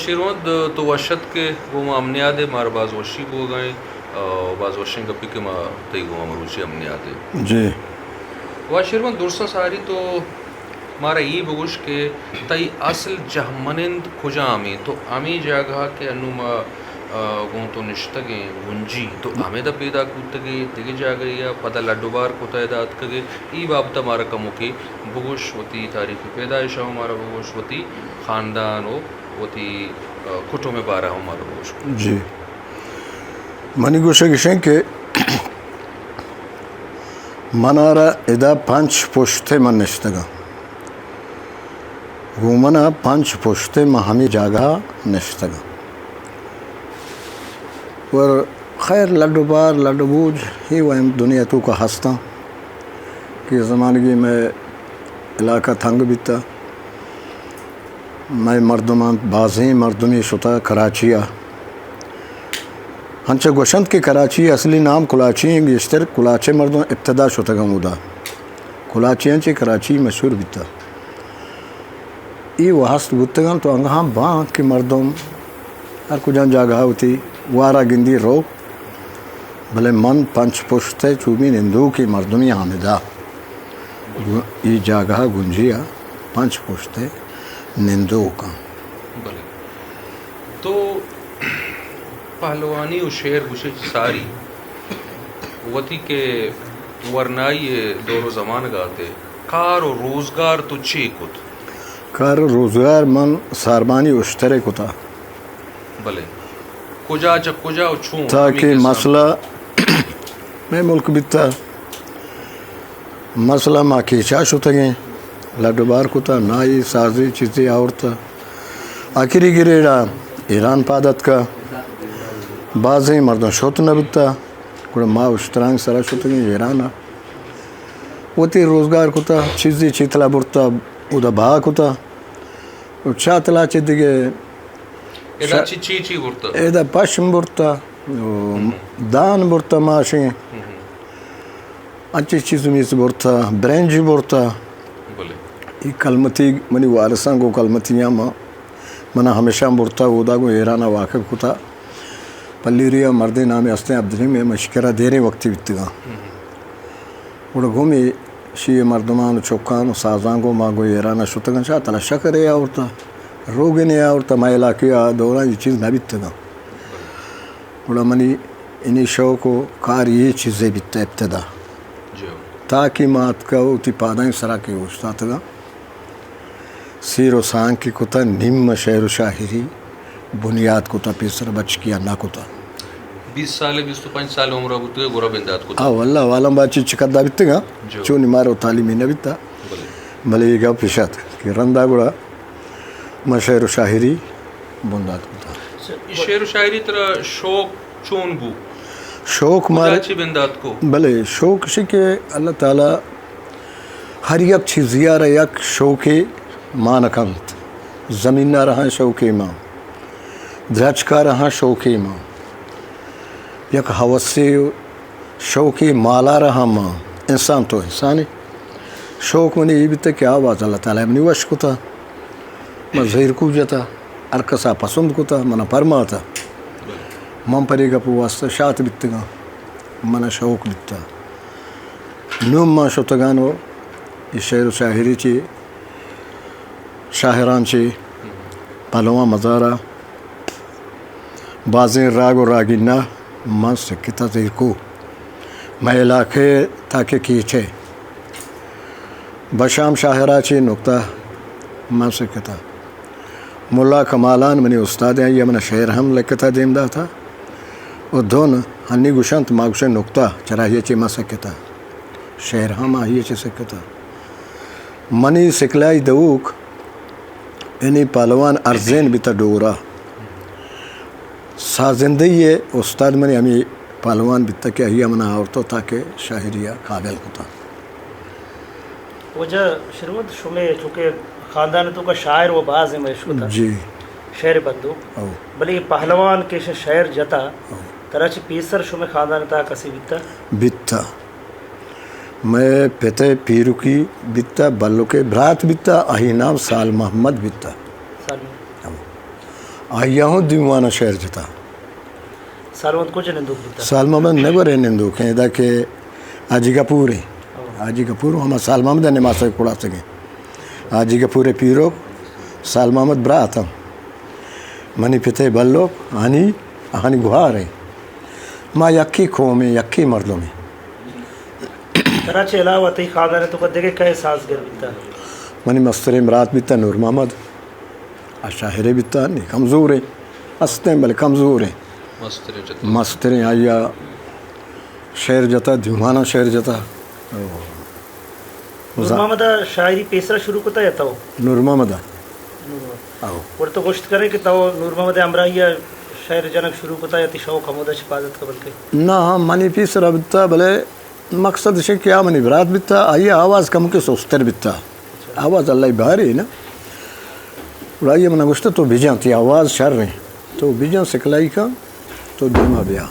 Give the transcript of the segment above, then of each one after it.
شیروند تو وشت کے وہ امنیات مار باز وشی ہو گئے باز وشن گپی کے ما تی وہ مروچی امنیات جی وہ شیروند درسا ساری تو مارا یہ بگوش کے تئی اصل جہمنند کھجا آمی تو آمی جاگہ کے انوما گون تو نشتگیں گنجی تو ہمیں دا پیدا کودتگی دیگی جاگہ یا پتہ لڈوبار کو تعداد کگے ای بابتا مارا کمو کی بگوش ہوتی تاریخ پیدائش ہو مارا بگوش ہوتی خاندان ہو ہوتی کٹو میں بارہ ہو مارا بگوش جی منی گوشے گشیں کہ منارا ادا پانچ پوشتے من نشتگا گومنا پانچ پوشتے میں ہمیں جاگہ نشتگا اور خیر لڈو بار لڈو بوجھ ہی وہ دنیا تو کا ہستا کہ زمانگی میں علاقہ تھنگ بیتا میں مردمان بازیں مردمی شتا کراچیا ہنچہ گوشند کی کراچی اصلی نام کلاچی ہیں گشتر کلاچے مردم ابتدا شتا گا مودا کلاچی ہنچے کراچی مشہور بیتا ای وہ ہست بودتگان تو انگہاں باں کی مردم ہر کجان جاگہ ہوتی وارا گندی رو بھلے من پنچ پشتے چوبین ہندو کی مردمی حامدہ ای جاگہ گنجیا پنچ پشتے نندو کا بلے تو پہلوانی و شعر گوشے ساری وتی کے ورنائی دور و زمان گاتے کار و روزگار تو چی کت کار روزگار من ساربانی اشترے کتا بلے کجا چا کجا و چون تاکہ مسئلہ میں ملک بیتا مسئلہ ماں کیچا شتگیں لڈو بار کتا نائی سازی چیزی آورتا آخری گریڑا ایران پادت کا بعضیں مردوں شوت نہ بیتا کڑا ماں اشترانگ سرا شتگیں ایرانا وتی روزگار کتا چیزی چیتلا برتا اودا بھا کتا چاتلا چی دیگے ایدا چی چی برتا ایدا پشم برتا دان برتا ماشیں اچھی چیز میز برتا برنج برتا بلے ای کلمتی منی وارسان کو کلمتیاں منا ہمیشہ برتا اودا کو ایرانا واقع کتا پلی ریا مردی نامی استے عبدالحی میں مشکرہ دیرے وقتی بیتگا اوڑا گھومی شی مردمان چوکان سازانگو ماگو ایرانا شتگن شاہ تلا شکر ہے آورتا روگن ہے آورتا ما علاقی دورا یہ چیز نہ بیتگا اوڑا منی انہی شوق و کار یہ چیزیں بیتا ابتدا تاکہ مات کا اوٹی پادائیں سرا کے اوشتاتگا سیر و سانگ کی کتا نیم شعر و شاہری بنیاد کتا پیسر بچ کیا نہ کتا 20 سال 25 سال عمرہ بودتے گورا بندات کو واللہ والم باچی چکدہ بیتگا چونی مارو تعلیمی نہ بیتا بلے یہ گا پیشات کہ رندہ گوڑا ما شعر و شاہری بندات کتا شعر و شاعری طرح شوق چون بو شوق مارے چی بندات کو بلے شوق شی کہ اللہ تعالیٰ ہر یک چیزیہ رہ یک شوقی مانکانت زمین نہ رہا شوقی ماں درچ کا رہا شوقی ماں یک حوثی شوقی مالا رہا ماں انسان تو انسانی شوق منی یہ بھی تا کہ آواز اللہ تعالیٰ منی وش کتا میں ظہیر کو جتا ارکسا پسند کتا منا پرما تا من پری گا پو واسطہ شاعت بیتگا منا شوق بیتا نوم ما شتگانو یہ شعر و شاہری چی شاہران چی پہلوان مزارہ بازیں راگ و راگینہ من سکتا ظہیر کو میں علاقے تاکہ کیچے بشام شاہرہ چی نکتہ من سکتا ملا کمالان منی استاد ہیں یہ منہ شعر ہم لکتا دیمدہ تھا اور دون ہنی گوشنت ماگوشن نکتہ چراہیے چی من سکتا شعر ہم آئیے چی سکتا منی سکلائی دوک انہی پہلوان ارزین بیتا ڈورا سازندگی استاد منی ہمیں پہلوان بیتا کہ ہی منہ آورتو تاکہ شاہریہ قابل ہوتا وجہ شروعات شمع چونکہ خاندان تو کا شاعر و باز ہے مشہور تھا جی شعر بندو بلی پہلوان کے شعر جتا تراچ پیسر شمع خاندان تا کسی بیتا میں پتے پیرو کی بیتا بلو کے برات بیتا اہی نام سال محمد بیتا آیا ہوں دیوانا شہر جتا سالمند کو جنندو بتا سالما من نگورے نندو کہیں دا کہ آجی کا پورے آجی کا پورو ہما سالما من دنے ماسا کڑا سکیں آجی کا پورے پیرو سالما من برا آتا منی پتے بلو آنی گوھا رہے ما یکی کھومیں یکی مردوں میں کراچی علاوہ تی خاندان تو قد دیکھے کئے سازگر بیتا منی مستر امرات بیتا نور محمد اشاہرے بیتا نہیں کمزور ہیں ہستے ہیں بلے کمزور ہیں مستر آیا شہر جتا دیوانا شہر جتا نور محمد شاعری پیسرا شروع کتا یا تاو نور محمد آو اور تو گوشت کرے کہ تاو نور محمد امرائی شاعر جنک شروع کتا یا تی شوق حمودہ شپادت قبل کے نا منی پیسرا بیتا بلے مقصد سے کیا منی برات بیتا آئیے آواز کم کے سوستر بیتا آواز اللہ بھاری نا اور آئیے منہ گوشتا تو بھیجاں تھی آواز شر رہے تو بھیجاں سکلائی کا تو دیما بیا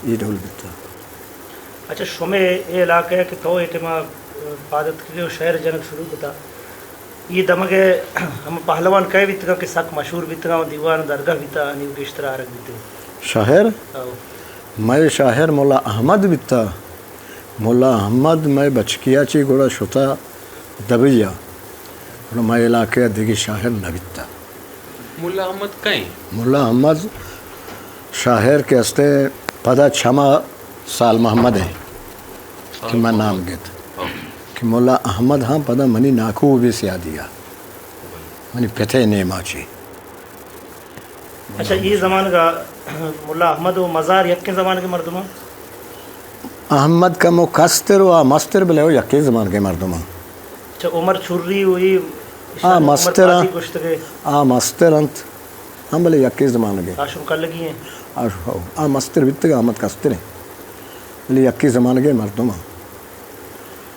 یہ ڈھول بیتا اچھا شمع یہ علاقہ ہے کہ تو اعتماع عبادت کے شہر جنک شروع کتا یہ دمگے ہم پہلوان کہے بیتا کہ سک مشہور بیتا دیوان درگاہ بیتا نیو گشتر آرک بیتا شاہر میں شاہر مولا احمد بیتا مولا احمد میں بچکیا چی گوڑا شتا دبیا اور میں علاقہ دیگی شاہر نہ بیتا مولا احمد کہیں مولا احمد شاہر کے ہستے پدا چھما سال محمد ہے کہ میں نام گیتا کہ مولا احمد ہاں پدا منی ناکو بھی سیا دیا منی پتھے نیما چی اچھا یہ زمان کا مولا احمد و مزار یکے زمان کے مردمہ احمد کا مو کستر و مستر بلے ہو یکی زمان کے مردمہ اچھا عمر چھری ہوئی مستر مستر انت ہم بلے یکی زمان کے آشم کر لگی ہیں مستر بیتے گا احمد کستر ہیں بلے یکی زمان کے مردمہ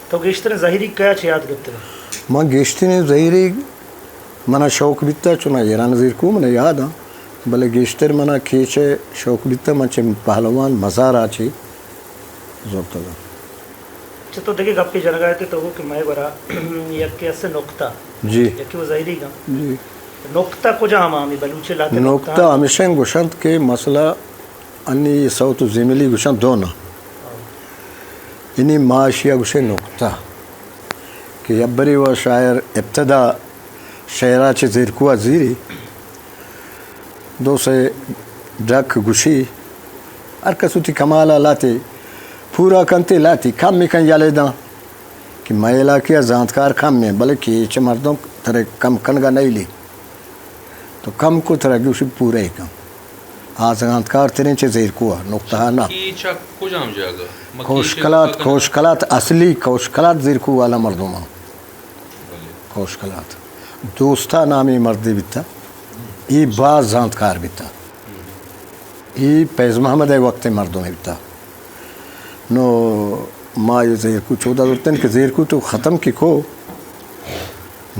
تو گیشتر ظاہری کیا چھ یاد کرتے ہیں ماں گیشتی نے ظاہری منا شوق بیتا چنا ایران نظیر کو منا یاد ہاں بلے گیشتر منا کھیچے شوق بیتا منچے پہلوان مزار آچی زورتا دا اچھا تو دیکھے گپی جنگائے تھے تو وہ کہ میں برا یکی اسے نقطہ جی یکی وہ ظاہری گا جی نقطہ کو جہاں ہمی بلوچے لاتے نقطہ ہمیشہ گوشند کے مسئلہ انی صوت زمیلی گوشند دونا انہی معاشیہ گوشے نقطہ کہ یبری و شاعر ابتدا شعرہ چے زیرکوہ زیری دو سے ڈک گوشی ارکسو تی کمالا لاتے پورا کنتے لاتی کم میں کن یالے دا کہ میں علاقیہ زانتکار کم میں بلکہ چے مردوں ترے کم کنگا نہیں لی تو کم کو ترے گوشی پورے کم زانتکار ترین چے زیرکوہ نقطہ نا کوشکلات اصلی کوشکلات زیرکو والا مردوں کوشکلات دوستا نامی مردی بیتا ای باز زانتکار بیتا ای پیز محمد وقت مردوں میں بیتا نو ما یہ زیرکو چودہ دورتن کہ زیرکو تو ختم کی کو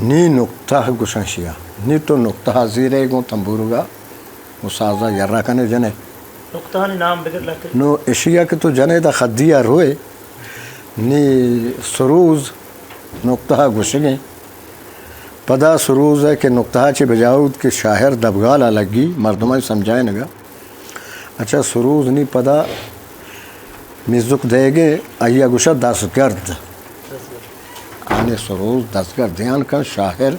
نی نقطہ گشنشیا نی تو نقطہ زیرے گو تنبورگا مسازہ یرہ کنے جنے نقطہ نے نام بگر لاتے نو اشیاء کے تو جنے دا خدیہ روئے نی سروز نقطہ گشنگیں پدا سروز ہے کہ نقطہ چی بجاؤد کے شاہر دبگالا لگی مردمہ سمجھائے نگا اچھا سروز نی پدا مزدک دے گے آئیا گوشہ دستگرد آنے سروز دستگرد دیان کا شاہر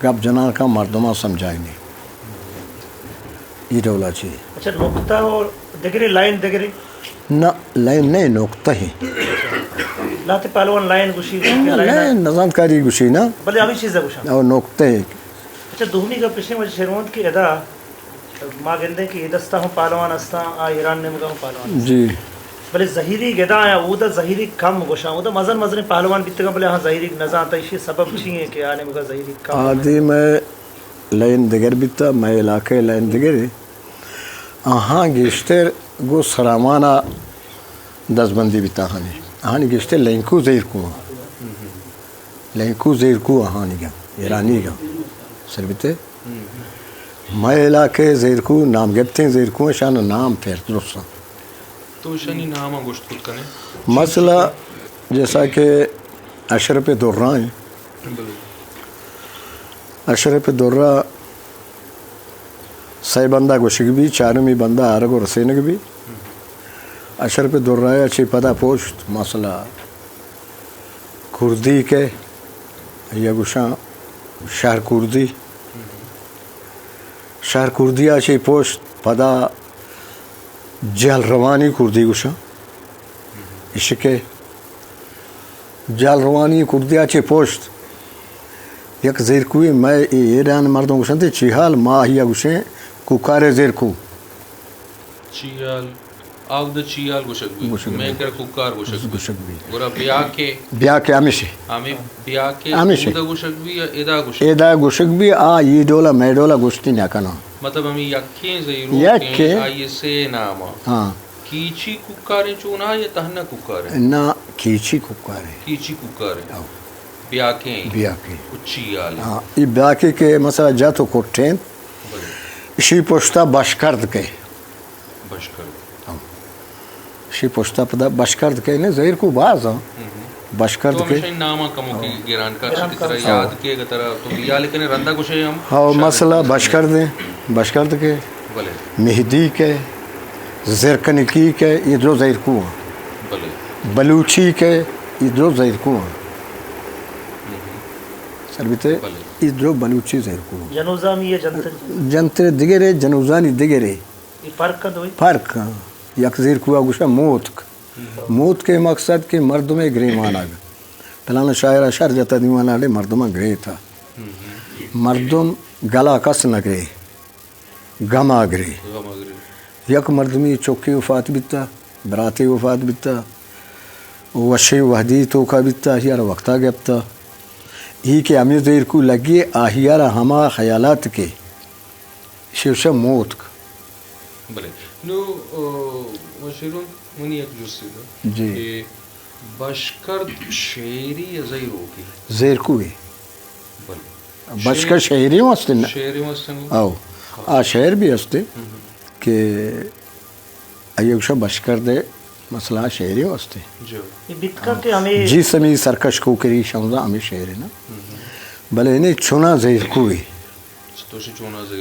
گب جنان کا مردمہ سمجھائے نہیں یہ رولا چاہیے اچھا نقطہ اور دگری لائن دگری نہ لائن نہیں نقطہ ہی لاتے پہلوان لائن گوشی لائن نظام کاری گوشی نا بلے ہمیں چیز ہے گوشا اور نقطہ ہے اچھا دومی کا پشنے مجھے شیروند کی ادا ماں گندے کی ادستا ہوں پہلوان استا ایران نے مگا ہوں پہلوان جی بلے ظہیری گدا آیا وہ دا ظہیری کم گوشا وہ دا مزن مزن پہلوان بیتے گا بلے ہاں ظہیری نظام تا اسی سبب چیئے کہ آنے مگا ظہیری کم آدھی میں لائن دگر بیتا میں علاقے لائن دگر آہاں گیشتر گو سرامانا دس بندی بیتا ہانے آہانی گیشتر لینکو زیر کو آہانی گا ایرانی گا سر بیتے میں علاقے زیر کو نام گبتے زیر کو شان نام پھر درست تو شانی نام گوشت خود کنے مسئلہ جیسا کہ اشرف درہ ہیں اشرف درہ سه بنده گوشگ be Charmy Bandeh argue رسینگ be اشر پہ درایا چی پدا پوشت مسئلہ کردی کے یا گوشاں شهر کردی شهر کردی آچی پوشت پدا جال روانی کردی گوشاں اشکے جال روانی کردی آچی پوشت یک زیرکوی میں ایران مردوں گوشن تے چیحال ماہ یا گوشیں کوکارے زیرکو چیال آگ دا چیال گوشک میں کر کوکار گوشک بھی گورا بیا کے ہمیشہ بیا کے ہمیشہ دا گوشک بھی یا ایدا گوشک ایدا گوشک بھی یہ ڈولا میں ڈولا گوشتی نہ کنا مطلب ہمیں یکیں زیرو کے آئیے سے ناما ہاں کیچی کوکاریں چونا یا تہنا کوکاریں نہ کیچی کوکارے کیچی کوکاریں بیا کے چیال ہاں یہ بیا کے مسئلہ جا تو کوٹھیں اسی پوشتا بشکرد کے شی پوشتا پدا بشکرد کے نے زہر کو باز ہاں بشکرد کے تو نامہ کمو کی گیران کا کی طرح یاد کے طرح تو یا لیکن رندہ کچھ ہم ہاں مسئلہ بشکرد کے مہدی کے زرکنکی کے یہ دو زہر کو ہیں بلوچی کے یہ دو زہر کو ہیں سر بیتے یہ دو بلوچی زہر کو ہیں جنوزامی یہ جنتر دگرے جنوزانی دگرے فرق کد ہوئی فرق یک زیر کوا گوشا موت کے مقصد کے مردم گریمان آگا پلانا شاعر اشار جاتا دیوان آلے مردم گرے تھا مردم گلا کس نگرے گما گرے یک مردمی چوکی وفات بیتا براتی وفات بیتا وشی وحدی توکا بیتا ہیارا وقتا گیبتا ہی کے امی زیر کو لگی آہیارا ہما خیالات کے شیوشا موت کا بلے نو وشیرون منی ایک جسی دا جی بشکرد شہری یا زیرو کی زیر کوئی بلے بشکر شہری ہستے شہری ہستے آ شہر بھی ہستے کہ ایوشا بشکر دے مسئلہ شہری ہستے جی سمی سرکش کو کری شمزہ ہمیں شہر ہے نا بلے انہیں چونا زیر کوئی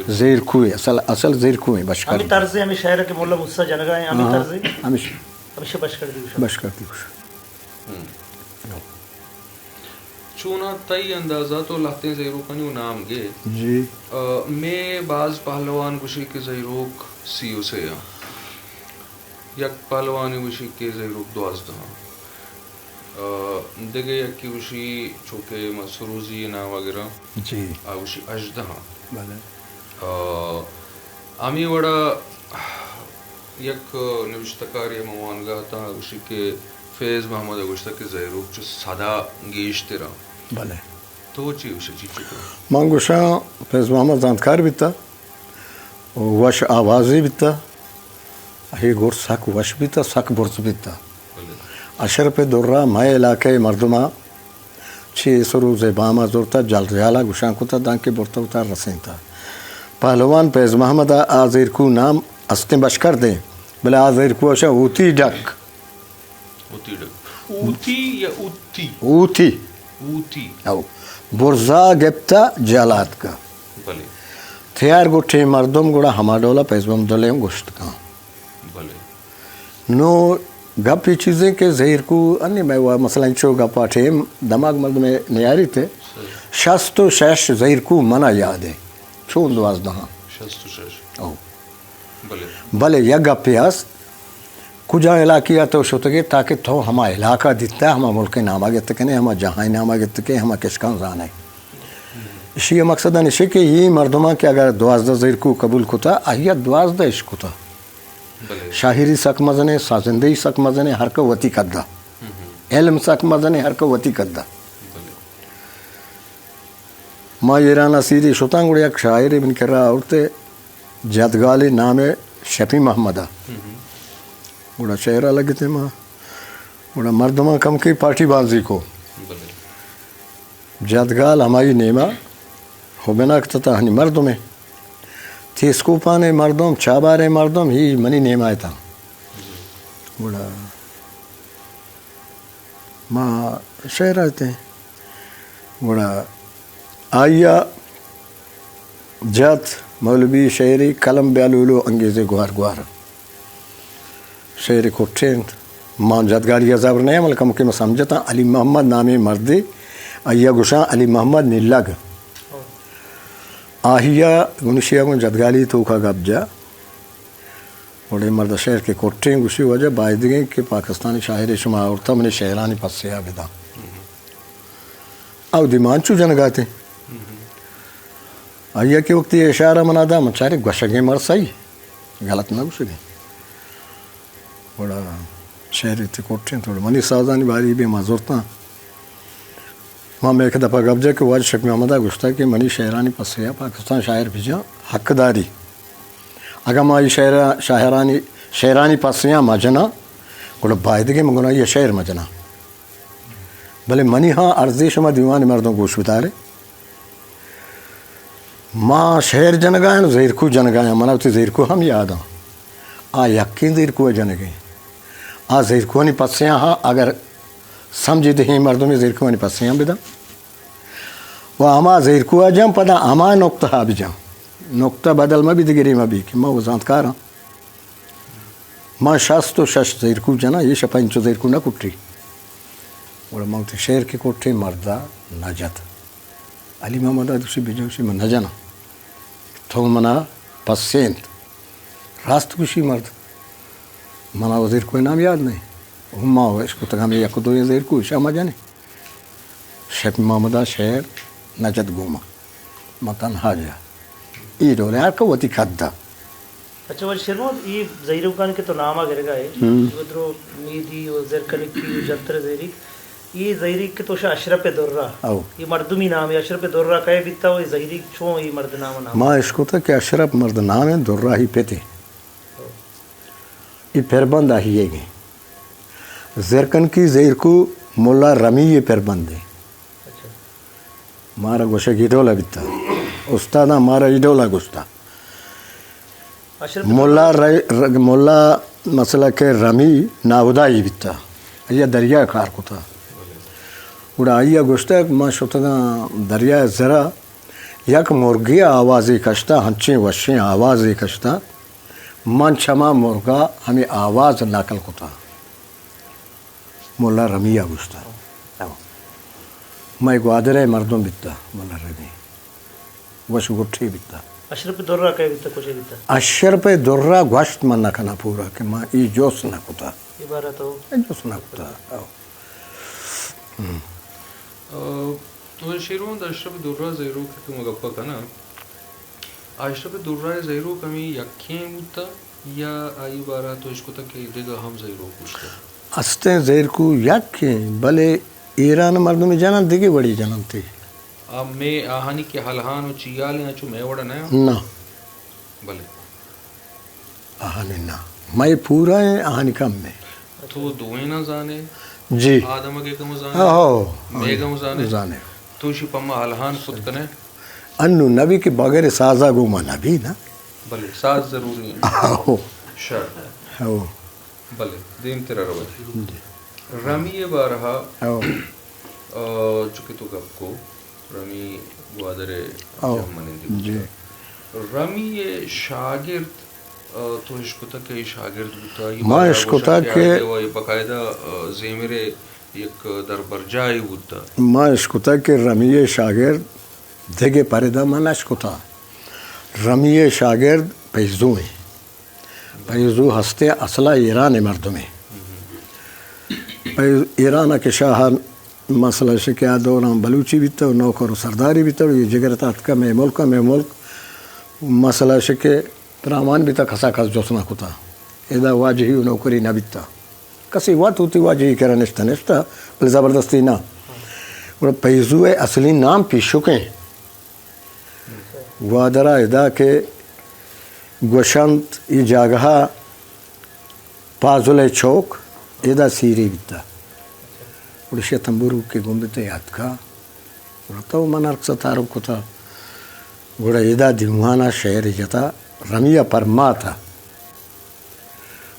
زیر کوئی اصل زیر کوئی بشکر ہمیں طرزے ہمیں شہر کے مولا مصہ جنگا ہیں ہمیں طرزے ہمیشہ بشکر دیوشا چونا تئی اندازہ تو لگتے ہیں زیروک کنیو نام گے جی میں بعض پہلوان گوشی کے زیروک سیو سے ہیں یک پہلوانی گوشی کے زیروک 12 دیگه یکی وشی چوکه مسروزی نا وغیرہ جی وشی اجدہ بله آمی وڑا یک نوشتکاری موانگا تا وشی کے فیض محمد گوشتا کے زیروک چو صدا گیشتے رہا بله تو چی وشی چی چکا من گوشا فیض محمد زاندکار بیتا وش آوازی بیتا ہی گور سک وش بیتا سک برز بیتا اشر پہ درہ مائے علاقے مردمہ چی سرو زیباما زورتا جال ریالا گوشان کو تا دانکی برتا اتار رسین تا پہلوان پیز محمد آزیر کو نام استیں بشکر دیں بلے آزیر کو اشا اوتی ڈک اوتی یا اوتی اوتی اوتی او برزا گپتا جالات کا بلے تھیار گوٹھے مردم گوڑا ہما ڈولا پیز محمد دولیم گوشت کا بلے نو گپی چیزیں کہ زہر کو انی میں وہ مثلا چو گپا ٹھیم دماغ مرد میں نیاری تھے شست و شش زہر کو منع یاد ہے چون 12 شست و شش او بلے بلے یا گپی ہست کجا علاقیہ تو شتگے تاکہ تو ہما علاقہ دیتا ہے ہما ملک نام آگے تکنے ہما جہاں نام آگے تکے ہما کشکان زانے اسی مقصد نشے کہ یہ مردمہ کہ اگر 12 زہر کو قبول کتا آہیا 12 عشق کتا شاہری سک مزنے سازندہی سک مزنے ہر کو وطی کدہ علم سک مزنے ہر کو وطی کدہ ما ایرانا سیدی شتان گوڑی ایک شاعری بن کر رہا عورتے جادگالی نام شفی محمدہ گوڑا شہرہ لگتے ماں گوڑا مردمہ کم کی پارٹی بازی کو جادگال ہماری نیمہ ہو بنا کتا ہنی مردمیں تیسکو پانے مردم چابارے مردم ہی منی نیم آئے تھا بڑا ماں شہر آتے ہیں بڑا آئیا جات مولوی شعری کلم بیالولو انگیزے گوار گوار شعری کوٹھے مان جدگاری ازابر نہیں عمل کم کے میں سمجھتا علی محمد نامی مردی ایا گشاں علی محمد نیلگ آہیا گنشیا کو جدگالی تو کا گبجا بڑے مرد شہر کے کوٹھے گشی وجہ باعدگی کہ پاکستانی شاعر شما عورتہ منی شہرانی پسیا بدا او دیمانچو جن گاتے آیا کے وقت یہ اشارہ منا دا مچارے گوشگے مرسائی غلط نہ گوشگے بڑا شہری تھے کوٹھے تھوڑا منی سازانی باری بھی معذورتا ماں میں ایک دفعہ گبجہ کہ واج شک میں آمدہ گشتا کہ منی شہرانی پسیا پاکستان شاعر بھیجا حق داری اگر ماں شہرانی پسیا مجنا گوڑا باعدگی منگونا یہ شہر مجنا بھلے منی ہاں عرضی شما دیوان مردوں گوش بتارے ماں شہر جنگائیں زیرکو جنگائیں مناوتی زیرکو ہم یاد ہوں آ یقین زیرکو جنگیں آ زیرکوانی پسیاں ہاں اگر سمجھی دہیں مردوں میں زیرکوانی پسیاں بھی دا وہ اما زیرکو جام پدا اما نقطہ ہا بھی جام نقطہ بدل میں بھی دگری میں بھی کہ میں وہ زانتکار ہوں ماں شاست و شش زیرکو جنا یہ شپنچو زیرکو نہ کٹری اور موت شہر کے کوٹھے مردہ نجت علی محمد دوسری بیجوشی میں نجنا تو منا پسینت راست کشی مرد منا وہ زیر کوئی نام یاد نہیں ہما ہو اس کو تک ہمیں یک دو زیر کو شاہ جانے شیخ محمدہ شہر نجد گوما متن حاجہ ای ڈولے یار کو وتی کھدا اچھا وہ شرمود یہ زیروکان کے تو نام آگے گا ہے ودرو میدی و زرکنکی و جنتر زیری یہ زیریک کے تو شاہ اشرف درہ یہ مردمی نام ہے اشرف درہ کہے بیتا ہو یہ زیریک چھو یہ مرد نام نام ماں اس کو تھا کہ اشرف مرد نام ہے درہ ہی پہ تھے یہ پھربند آہی ہے گئے زرکن کی زیر کو مولا رمی یہ پھربند ہے مارا گوشہ کی ڈولا بیتا استادا مارا یہ ڈولا گوشتا مولا مسئلہ کے رمی ناودا ہی بیتا یہ دریا کار کو تھا اڑا آئیا گوشتا ہے ماں شتگا دریا ذرا یک مرگی آوازی کشتا ہنچیں وشیں آوازی کشتا من چھما مرگا ہمیں آواز ناکل کو تھا مولا رمیہ گوشتا میں گوادرے مردوں بیتا مولا رمی وش گٹھی بیتا اشرف درہ کہے بیتا کچھ بیتا اشرف درہ گوشت من نکنا پورا کہ ماں ای جوس نہ کتا عبارت ہو جوس نہ کتا تو شیرون اشرف درہ زیرو کہ مگپا کنا اشرف درہ زیرو کمی یکیں ہوتا یا آئی بارا تو اس کو تک کہ دیگا ہم زیرو پوچھتا استے زیر کو یکیں بلے ایران مردوں میں جنن دیگے بڑی جنن تھی میں آہانی کے حلحان و چیالیں اچھو میں وڑا نیا نا بلے آہانی نا میں پورا ہے آہانی کم میں تو دوئیں نہ زانے جی آدم اگے کم زانے میگم زانے تو شی پما حلحان خود کنے انو نبی کے بغیر سازا گوما نبی نا بلے ساز ضروری ہے آہو شرط آہو بلے دین تیرا روی رمی بارہا چکے تو گپ کو رمی گوادر جہمانی جی رمی شاگرد تو اس کو تک کہ شاگرد ہوتا ماں اس کو تک کہ باقاعدہ زیمرے ایک در برجائی ہوتا ماں اس کو تک کہ رمی شاگرد دھگے پردہ ماں اس کو تھا رمی شاگرد پیزو ہیں پیزو ہستے اصلہ ایران مردوں میں ایران کے شاہ مسئلہ شکیہ دوران بلوچی بھی تھا نوکر و سرداری بھی تھا یہ جگرتات کا میں ملک مسئلہ شکے پرامان بھی تھا کھسا کھس جوسنا کو تھا ادا واجہی نوکری نہ بھی تھا کسی وقت ہوتی واجہی کرا نشتا بل زبردستی نہ اور پیزو اصلی نام پیشکیں گوادرہ ادا کے گوشنت یہ جاگہا پازل چوک ادا سیری بھی تھا اڑشیا تمبورو کے گمبتے یاد کا اور من ارکسا تارب کو تھا گوڑا ادا دیوانا شہر جتا رمیہ پرما تھا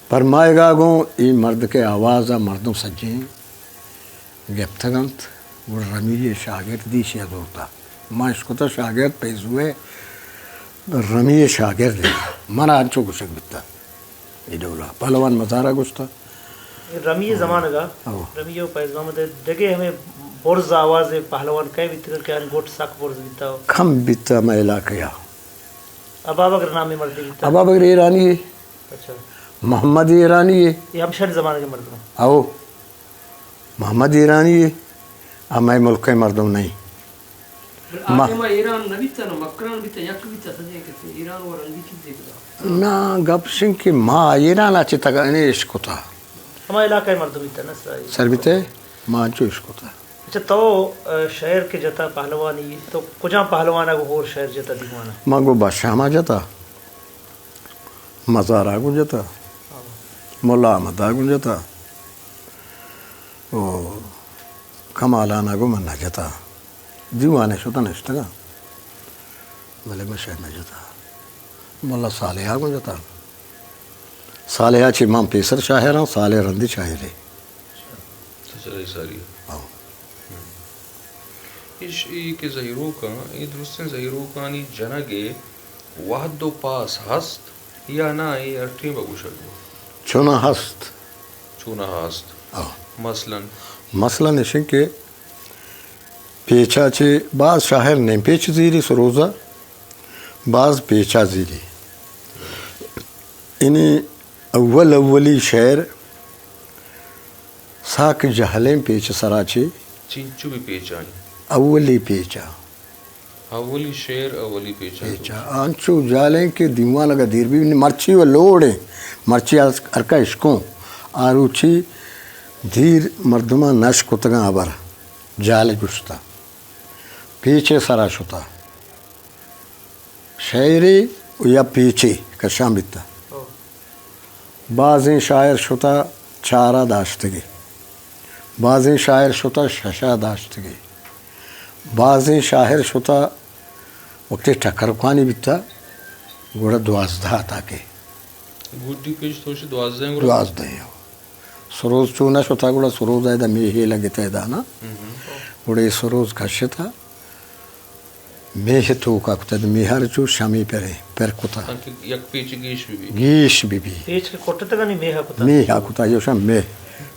پرمائے گا گوں ای مرد کے آوازہ مردوں سجیں گپتگنت وہ رمیہ شاگرد دی شیعہ دورتا ماں اس کو تھا شاگرد پیزوے رمی شاگرد منا انچو گوشک بیتا ای دولا پہلوان مزارہ گوشتا رمی زمانہ گا او رمیو پیزامت دگے ہمیں برز آواز پہلوان کئی بیتر کہ انگوٹ ساک برز بیتا ہو کم بیتا میں علاقیا ابا بکر نامی مردی بیتا ابا بکر ایرانی ہے اچھا محمد ایرانی ہے یہ ہمشہر زمانے کے مرد ہیں او محمد ایرانی ہے ہمیں ملک کے مردم نہیں آتما ایران نبیتا نا مکران بیتا یک بیتا سجے کہتے ایران ورن بیتی دیکھتا نا گپ سنگ کی ماں ایران آچی تک انہیں عشق ہوتا ہمارے علاقہ مرد بیتا نا سرائی سر بیتے ماں انچو عشق ہوتا اچھا تو شہر کے جتا پہلوانی تو کجا پہلوان ہے وہ اور شہر جتا دیوانا ماں گو بادشاہ ماں جاتا مزار آگو جاتا مولا احمد آگو جاتا او کمالان آگو من نہ جاتا دیوانے شتا نشتا گا بلے بشہر نہ جاتا مولا صالح آگو جاتا صالحہ چی ماں پیسر شاہران صالح رندی شاہرے چلائی ساری آو ایش ای که زهیروکا ای درستن زهیروکانی جنگه وحد و پاس هست یا نه ای ارٹھی بگوشد چونا ہست چونا هست آو مثلا مثلا نشن کہ پیچا چے بعض شاہر نہیں پیچ زیری سروزہ بعض پیچا زیری انہیں اولی شعر ساک جہلیں پیچ سراچے چینچو بھی پیچانی اولی پیچا اولی شعر اولی پیچا پیچا آنچو جالیں کہ دیوان لگا دیر بھی مرچی و لوڑیں مرچی ارکا عشقوں آروچی دیر مردمہ نشک اتگاں آبر جال گشتا پیچھے سرا شتا شاعری یا پیچھے کشام بیتا بعضیں شاعر شتا چارہ داشتگی بعضیں شاعر شتا ششا داشتگی بعضیں شاعر شتا وقتی ٹکرکوانی بیتا گوڑا دوازدہ تاکے گوڑی پیچ توشی دوازدہ دوازدہ ہو سروز چونا شتا گوڑا سروز ایدہ میہی لگتا ایدہ نا گوڑا سروز کشتا میہ تو کا کتا میہر چو شامی پر کتا یک پیچ گیش بھی گیش بی بی پیچ کے کوٹے تک نہیں میہا کتا میہا کتا یہ شام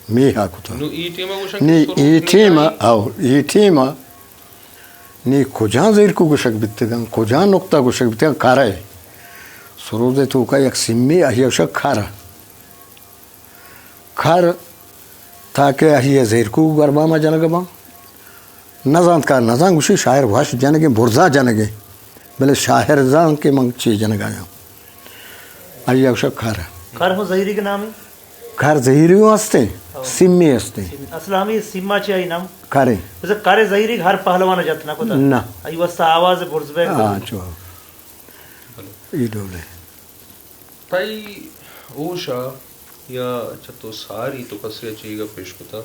میہا کتا نو ای ٹیما گوشن نی ایٹیما او ایٹیما نی کجان زیر کو گوشک بیتگن کجان نقطہ گوشک بیتگن کارا ہے سروز تو کا یک سمی اہی شک کھارا کھار تاکہ اہی زیر کو گربا ما جنگا نزان کا نزان گوشی شاعر واش جنگے برزا جنگے بلے شاعر زان کے منگ چی جنگا یا اہی شک کھارا کار ہو ظہیری کے نام ہے کھار زہیریوں ہستے سمی ہستے اصل ہمیں سیما چاہی نام کھارے ویسے کارے ظہیری ہر پہلوان جاتا نا کتا نا ای وستا آواز برزبے ہاں چو ای ڈولے تائی اوشا یا چتو ساری تو کسری چیگا پیش کتا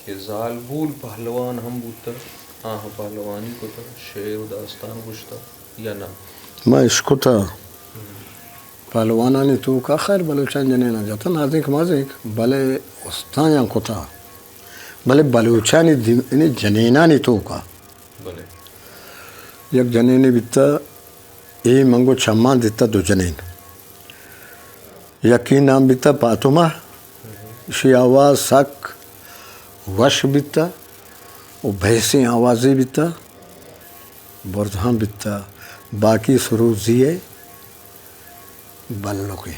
کہ زال بول پہلوان ہم بوتا آہا پہلوانی کتا شعر و داستان گوشتا یا نا ما عشقو تا پہلوانانی تو کا خیر بلوچان جنینا جاتا نازک مازک بلے استانیان کتا بلے بلوچانی جنینانی تو کا بلے یک جنینی بیتا ای منگو چمان دیتا دو جنین یکی نام بیتا پاتوما اسی آواز سک وش بیتا و بھیسی آوازی بیتا بردھان بیتا باقی سروزیے بلوکی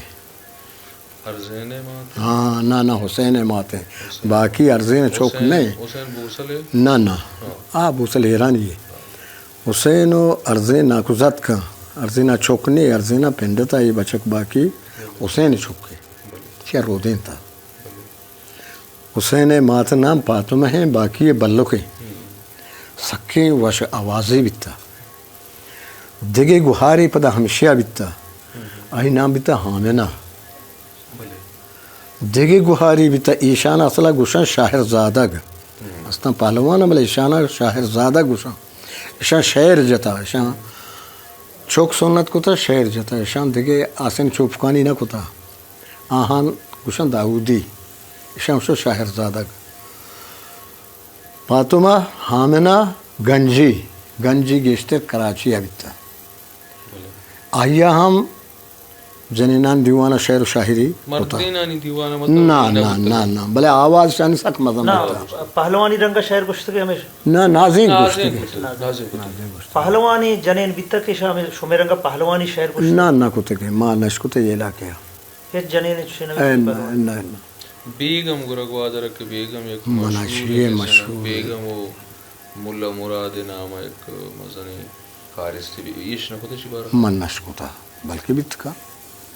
ارزین مات ہاں نا حسین مات ہیں باقی ارزین چوک نہیں حسین بوسل ہے نا بوسل ایرانی ہے حسین و ارزین ناکوزت کا ارزینہ چوک نہیں ارزینہ پنڈتا یہ بچک باقی حسین چوک ہے کیا رودین تھا حسین مات نام پاتم ہیں باقی یہ بلوکے سکیں وش آوازی بیتا دگے گہاری پدا ہمشیہ بیتا آئی نام بیتا حامنہ دگے گہاری بیتا ایشان اصلا گوشن شاہر زادگ اصلا پہلوانا بلے ایشانہ شاہر زادگ گوشن ایشان شعر جتا ایشان چوک سنت کتا شعر جتا ایشان دگے آسن چوپکانی نہ کتا آہان گوشن داودی ایشان شاہر زادگ پاتوما حامنہ گنجی گیشتے کراچی بیتا آیا ہم جنینان دیوانہ شعر و شاعری مردینانی دیوانہ نہ نہ نہ نہ بلے آواز شان سک مزہ نہ ہوتا پہلوانی رنگ کا شعر گشتگی ہمیشہ نہ نازیں پہلوانی جنین بیتا کے شمی رنگ کا پہلوانی شعر گشتگی نہ نہ کتے کے ماں نشکتے یہ علاقے پھر جنین شنوی نہ بیگم گرگوادر کے بیگم ایک مشہور بیگم و ملا مراد نام ایک مزنی فارس تھی ایش نہ کتے شبارہ من نشکتا بلکہ بیت کا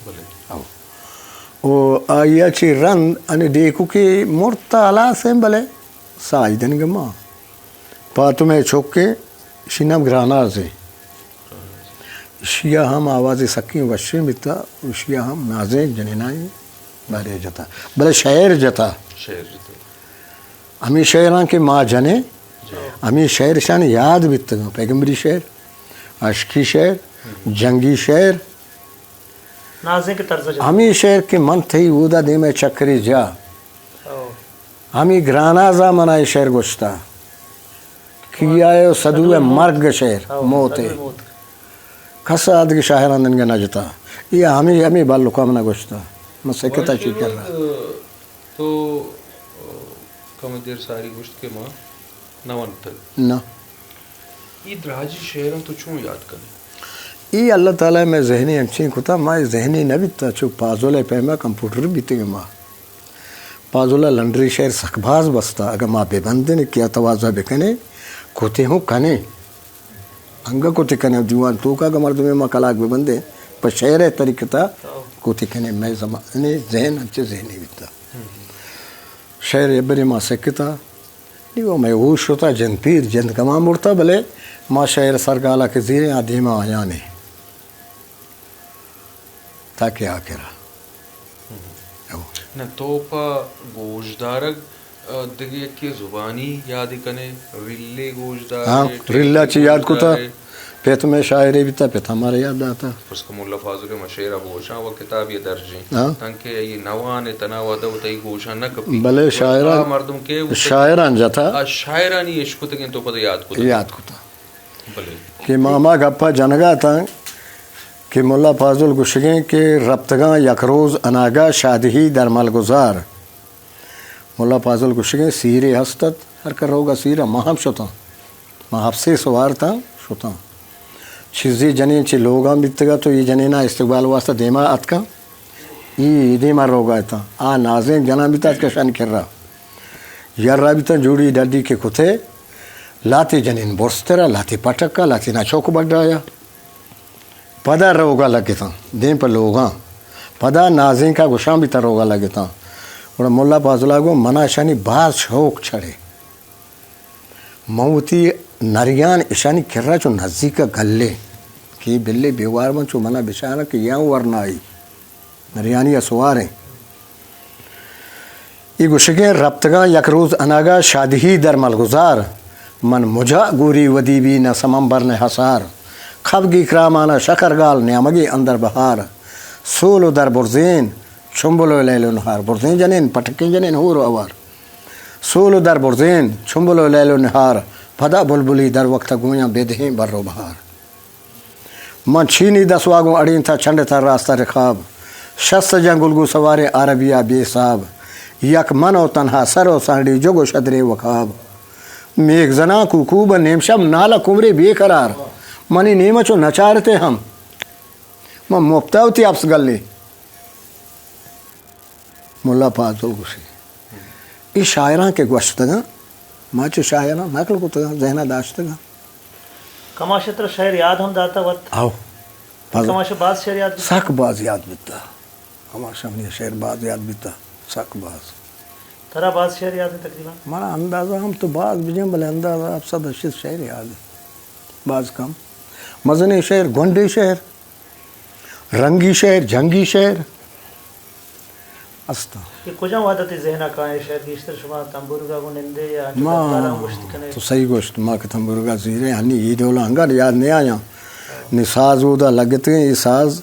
بلے او او آیا چی رند انی دیکھو کی مرتا علا سے بلے ساجدن گما پاتو میں چھوکے شنم گرانازے اشیا ہم آوازی سکیں وشیم بیتا اشیا ہم نازیں جنینائی بارے جتا بلے شعر جتا شعر جتا ہمیں شعران کے ماں جنے ہمیں شعر شان یاد بیتا گا پیغمبری شعر عشقی شعر جنگی شعر نازیں کے طرز جتا ہمیں شعر کے من تھی اودا دے میں چکری جا ہمیں گرانازا منائی شعر گوشتا کیا ہے صدو مرگ شعر موت ہے کھسا آدھ کی شاہران دنگا نہ جتا یہ ہمیں بالو کام نہ گوشتا میں سکتا چی کر رہا تو کم دیر ساری گوشت کے ماں نوان تک نہ یہ دراجی شعران تو چون یاد کریں یہ اللہ تعالیٰ میں ذہنی انچین کتا ماں ذہنی نہ بیتا چو پازولے پیما کمپیوٹر بیتے گا ماں پازولہ لنڈری شہر سکباز بستا اگر ماں بے بندے نے کیا توازہ بکنے کوتے ہوں کنے انگا کوتے کنے دیوان تو کا مرد میں ماں کلاک بے بندے پر شہر طریقہ تا کوتے کنے میں زمانے ذہن انچے ذہنی بیتا شہر ابری ماں سکتا دیو میں ہوش ہوتا جن پیر جن کما مرتا بلے ماں شہر سرگالا کے زیریں آدھیمہ آیانے تاکہ آکرہ نہ تو پا گوشدارک دیکھئے کہ زبانی یادی کنے رلے گوشدار ہاں رلہ چی یاد کتا پیت میں شاعری بیتا پیت ہمارے یاد آتا پس کم اللہ فاضل مشیرہ گوشاں و کتابی درجیں تاکہ یہ نوان تناوہ دو تای گوشاں نہ کپی بلے شاعران مردم کے شاعران جاتا شاعرانی عشق تکیں تو پتہ یاد کتا بلے کہ ماما گپا جنگا تھا کہ ملا فاضل گشگیں کہ ربتگاں یک روز اناگا شادہی در ملگزار ملا فاضل گشگیں سیرے ہستت ہر کر روگا سیرہ ماہم شتا ماہب سے سوار تھا شتا چیزی جنین چی لوگاں بیتگا تو یہ جنینہ استقبال واسطہ دیما اتکا یہ دیما روگا تھا آ نازیں جنا بیتا اتکا شان کر رہا یر را بیتا جوڑی ڈاڈی کے کتے لاتی جنین برسترا لاتی پٹکا لاتی نا چوک بڑھایا پدا روگا لگے تھا دین پر لوگاں پدا نازیں کا گشاں بھی تا روگا لگے تھا اور مولا فاضلہ کو منا شانی باز شوق چھڑے موتی نریان اشانی کر رہا چو نزدیک گلے کہ بلے بیوار من چو منا بشارہ کہ یہاں ورنہ آئی نریانی اسوار ہیں یہ گشگیں ربتگاں یک روز اناگا شادہی در ملگزار من مجھا گوری ودیبی نہ سممبر نے حسار خبگی کرامانہ شکرگال نیامگی اندر بہار سولو در برزین چھمبلو لیلو نہار برزین جنین پٹکین جنین ہور اوار سولو در برزین چھمبلو لیلو نہار پدا بلبلی در وقت گویاں بیدہیں برو بہار من چھینی دس واگوں اڑین تھا چھنڈ تھا راستہ رخاب شست جنگلگو سوارے عربیہ بے صاب یک من و تنہا سر و سانڈی جگو شدرے وخاب میک زنا کوکوب نیمشم نالا کمرے بے قرار منی نیمچو نچارتے ہم میں مبتاوتی اپس گلے ملا فاضل گوشی یہ شاعران کے گوشتگاں ماں چو شاعران نقل کو تگاں ذہنہ داشتگاں کماشتر شعر یاد ہم داتا وقت آو کماش باز شعر یاد ساک باز یاد بیتا ہمارا ہمیں شعر باز یاد بیتا ساک باز ترا باز شعر یاد ہے تقریباً ہمارا اندازہ ہم تو باز بجیں بلے اندازہ اب صد اشد شعر یاد ہے باز کم مزنی شعر گونڈی شعر رنگی شعر جنگی شعر استا یہ کجا وعدتی ذہنہ کہاں ہے شعر کی اشتر شما تنبورگا کو نندے یا ماں تو صحیح گوشت ماں کہ تنبورگا زیرے ہنی یہ دولا ہنگا یاد نہیں آیا نساز اودا لگتے ہیں یہ ساز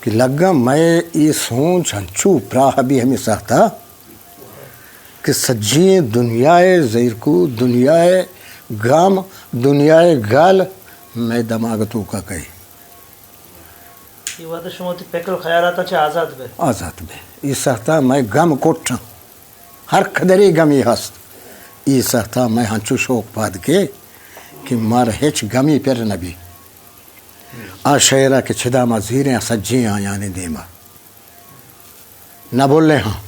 کہ لگا میں یہ سونچ ہنچو پراہ بھی ہمیں ساہتا کہ سجیں دنیائے زیرکو دنیائے گام دنیائے گال میں دماغتوں کا کہے یہ وعدہ شما تی پیکل خیالاتا چا آزاد بے آزاد بے ای سختا میں غم کوٹھا ہر قدری غمی ہست ای سختا میں ہنچو شوق پاد کے کہ مار ہچ غمی پر نبی آ شہرہ کے چھدا ما زیریں سجی آیانے دیما نہ بول لے ہاں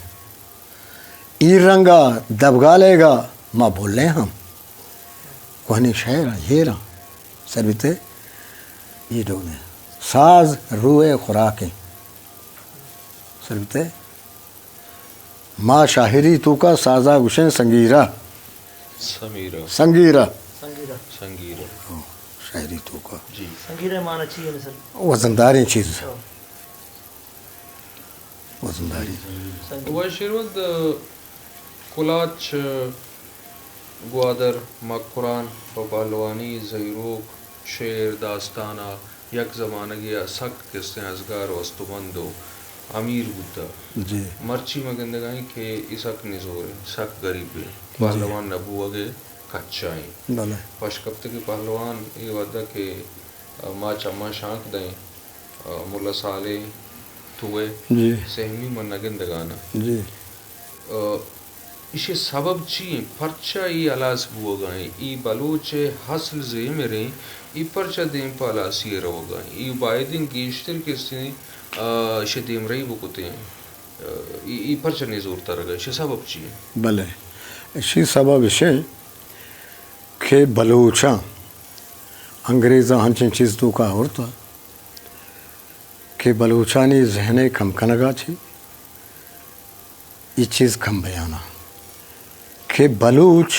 ای رنگا دبگا لے گا ما بول لے ہم کوہنی شہرہ یہ رہا سربیتے یہ ڈونے ساز روئے خوراکیں سربیتے ما شاہری تو کا سازا گشن سنگیرہ سمیرہ سنگیرہ سنگیرہ سنگیرہ شاعری تو کا جی سنگیرہ معنی چاہیے مثل وزنداری چیز وزنداری و شیرود کلاچ گوادر مقران و پہلوانی زیروک شعر داستانہ یک زمانگی سخت قصے ازگار وستوبندو امیر بوتا جی مرچی مگندگائیں کہ اسک نزور سخت غریب پہلوان نبو اگے کچائیں بلے پشکپت کے پہلوان یہ وعدہ کہ ما چما شانک دیں ملا سالے توے جی سہمی من نگندگانا جی اسے سبب چی پرچہ ای علاس بو گائیں ای بلوچ حسل زی میرے ای پرچہ دیم پالا سی رو گائیں ای بائدین گیشتر کس نے اسے دیم رہی بکتے ہیں ای پرچہ نزور ترگا اسے سبب چی بلے اسی سبب اسے کہ بلوچاں انگریزاں ہنچن چیز تو کا ہوتا کہ بلوچانی ذہنے کم کنگا چھی یہ چیز کم بیانا کہ بلوچ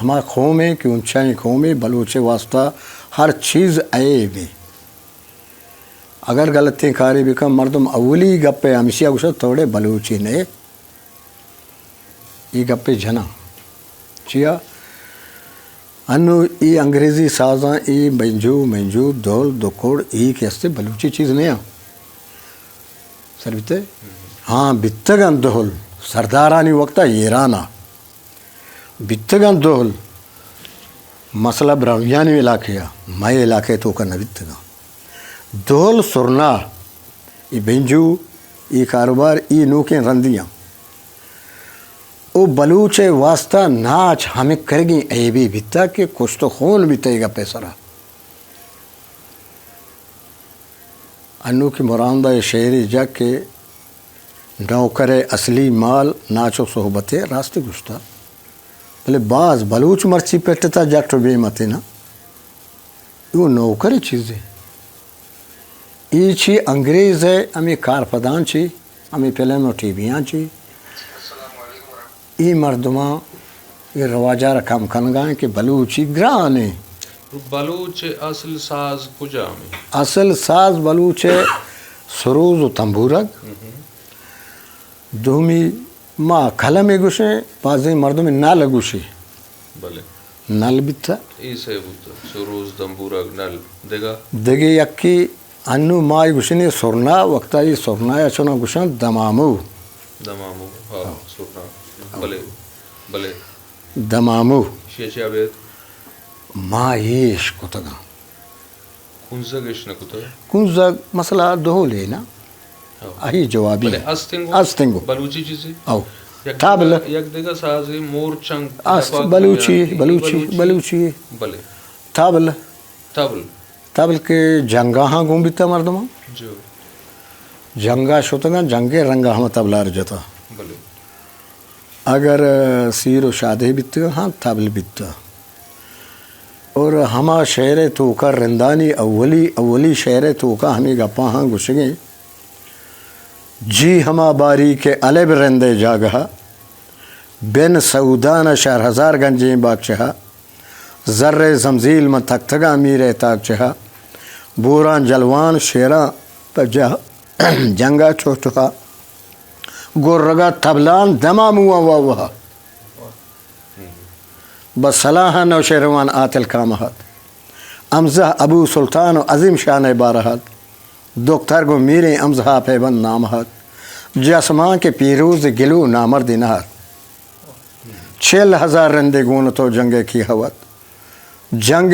ہما قوم ہے کہ اونچائی قوم ہے بلوچ واسطہ ہر چیز آئے بھی اگر غلطی کاری بھی کم مردم اولی گپے ہمیشہ گوشت تھوڑے بلوچی نے یہ گپے جنا چیا انو ای انگریزی سازاں ای منجو دول دکوڑ ای کیسے بلوچی چیز نہیں آ سر ہاں بتگن دول سردارانی وقتا ایرانا بتگن دول مسئلہ براویانی علاقے مائے علاقے تو کا نبتگا دول سرنا ای بنجو ای کاروبار ای نوکیں رندیاں او بلوچ واسطہ ناچ ہمیں کر گئی اے بھی بتا کہ کچھ تو خون بیتے گا پیسرا انو کی مرامدہ شہری جا کے نوکر اصلی مال ناچو صحبت راستے گشتا بلے بعض بلوچ مرچی پیٹتا جاکٹو بے متے نا یہ نوکر چیز ہے یہ چی انگریز ہے ہمیں کارپدان چی ہمیں فلم و ٹی ویاں چی ای مردماں یہ رواجہ رکھام کنگائیں کہ بلوچی گرانے بلوچ اصل ساز کجا میں اصل ساز بلوچ سروز و تنبورگ دومی ما کھلا میں گوشے بازی مردم میں نال گوشے بلے نل بیتا ای سے بوتا سروز دمبورگ نل دگا دگے یکی انو مائی گوشنے سرنا وقتا یہ سرنا یا چنا گوشن دمامو دمامو ہاں سرنا بلے بلے دمامو شیچہ بیت ما یش کتگا کنزگش نکتا کنزگ مسئلہ دہو لینا آہی جوابی بلے استنگو استنگو بلوچی چیزی او تابل یک دگا سازی مور چنگ بلوچی بلوچی بلوچی بلے تابل تابل تابل کے جنگا ہاں گون بیتا مردماں جو جنگا شوتگا جنگے رنگا ہم تبلار جتا بلے اگر سیر و شادی بیتا ہاں تابل بیتا اور ہما شہر تو کا رندانی اولی شہر تو کا ہمیں گپا ہاں گشگیں جی ہما باری کے علب رندے جاگہا بن سعودان شہر ہزار گنجیں باغچہا ذر زمزیل میں تک تگا میرے تاک چہا بوران جلوان شیران پر جنگا چوٹھا گرگا تبلان دما موا واوہا بصلاح نوشیروان آتل کامہت امزہ ابو سلطان و عظیم شان بارہت دکتر گو میرے امزہا پیبند نامہت جسمان کے پیروز گلو نامرد نہت 6000 رندے گون تو جنگ کی ہوت جنگ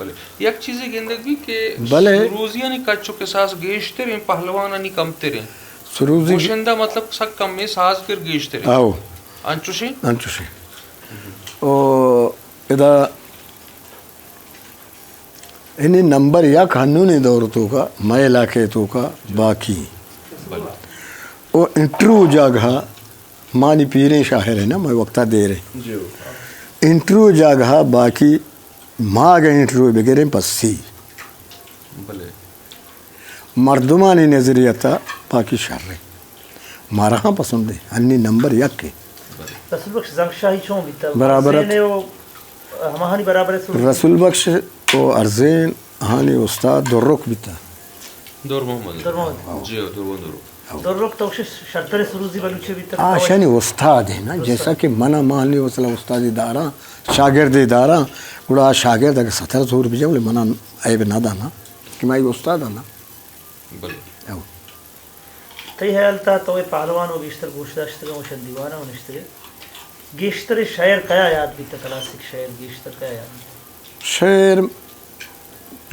بله یک چیزی گندگی که بله. سروزیانی کچو که ساز گیشترین پهلوانانی کمترین سروزی گوشنده مطلب سک کم میں ساز کر گیشترین آو انچوشی انچوشی او ادا اینی نمبر یک ہنونی دور تو کا میں علاقے تو کا باقی بله او انٹرو جاگہ مانی پیریں شاہر ہے نا میں وقتہ دے رہے جو انٹرو جاگہ باقی ماں گئے انٹرو بغیر پسی بله مردمانی نظریہ تھا باقی شر رہے مارا ہاں پسند ہے انی نمبر یک کے رسول بخش زنگ شاہی چون بیتا برابرت. حسین و ہماہانی برابر ہے سروزی رسول بخش او ارزین ہانی استاد درک بیتا دور محمد دور محمد. جی دور دورو در روک توکش شرطر سروزی بلوچے بیتا آشانی استاد ہے نا جیسا کہ منع مان لی وصلہ استادی دارا شاگردی دارا گوڑا شاگرد اگر 70 زور بھی جاؤ لے منع عیب نہ دانا کہ میں استاد آنا بله او تی حیالتا توی پہلوان و گیشتر گوشداشتگا موشن دیوانا ونشتگا گیشتر شاعر کیا یاد بیتا کلاسک شاعر گیشتر کیا یاد بیتا شعر